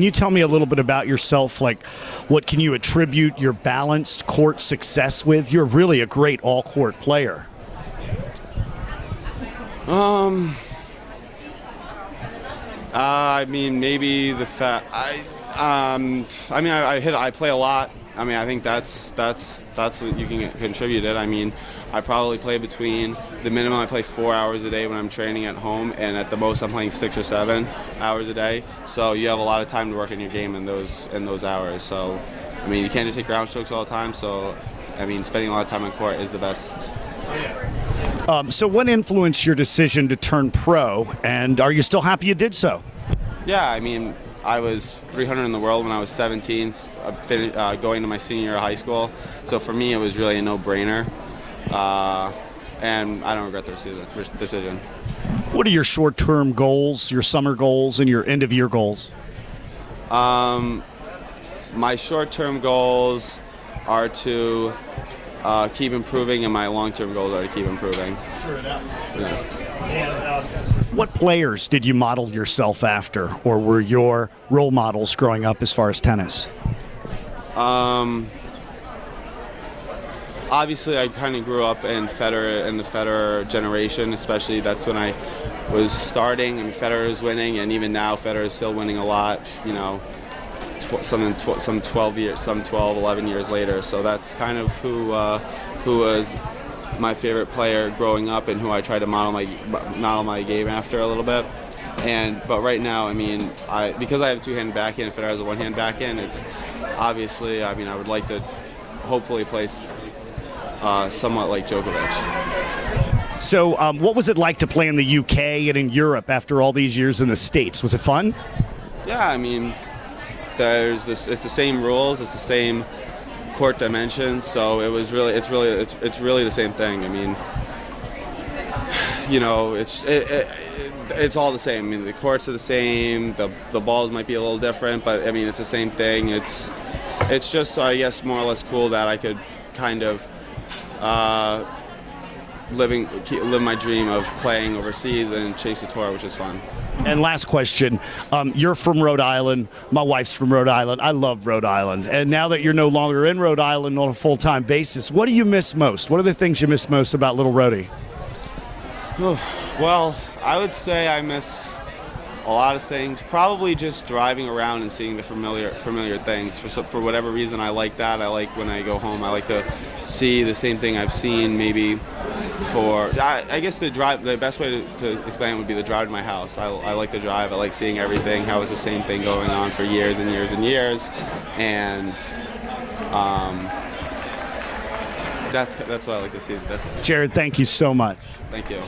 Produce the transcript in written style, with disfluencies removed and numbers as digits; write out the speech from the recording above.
Can you tell me a little bit about yourself? Like, what can you attribute your balanced court success with? You're really a great all-court player. I mean, maybe the fact I play a lot. I mean, I think that's what you can contribute it. I mean, I probably play between the minimum. I play 4 hours a day when I'm training at home, and at the most I'm playing 6 or 7 hours a day. So you have a lot of time to work in your game in those hours. So, I mean, you can't just take ground strokes all the time. So, I mean, spending a lot of time on court is the best. So what influenced your decision to turn pro, and are you still happy you did so? Yeah, I mean, I was 300 in the world when I was 17, going to my senior year of high school. So for me, it was really a no-brainer, and I don't regret the decision. What are your short-term goals, your summer goals, and your end-of-year goals? My short-term goals are to keep improving, and my long-term goals are to keep improving. Sure enough. Yeah. And, what players did you model yourself after, or were your role models growing up as far as tennis? Obviously, I kind of grew up in the Federer generation, especially that's when I was starting, and Federer was winning, and even now Federer is still winning a lot, you know, some 12 years, 11 years later. So that's kind of who was my favorite player growing up, and who I try to model my game after a little bit. But right now, I mean, because I have a two-hand backhand and Federer has a one-hand backhand, it's obviously, I mean, I would like to hopefully play somewhat like Djokovic. So what was it like to play in the UK and in Europe after all these years in the States? Was it fun? Yeah, I mean, it's the same rules, it's the same court dimension, so it's really the same thing. I mean, you know, it's all the same. I mean, the courts are the same, the balls might be a little different, but I mean, it's the same thing. It's just, I guess, more or less cool that I could kind of live my dream of playing overseas and chase a tour, which is fun. And last question, you're from Rhode Island, my wife's from Rhode Island, I love Rhode Island, and now that you're no longer in Rhode Island on a full-time basis, what do you miss most? What are the things you miss most about Little Rhodey? Well, I would say I miss a lot of things, probably just driving around and seeing the familiar things. For whatever reason, I like that. I like when I go home, I like to see the same thing I've seen maybe I guess the best way to explain it would be the drive to my house. I like the drive. I like seeing everything, how it's the same thing going on for years and years and years. And that's what I like to see. Jared, thank you so much. Thank you.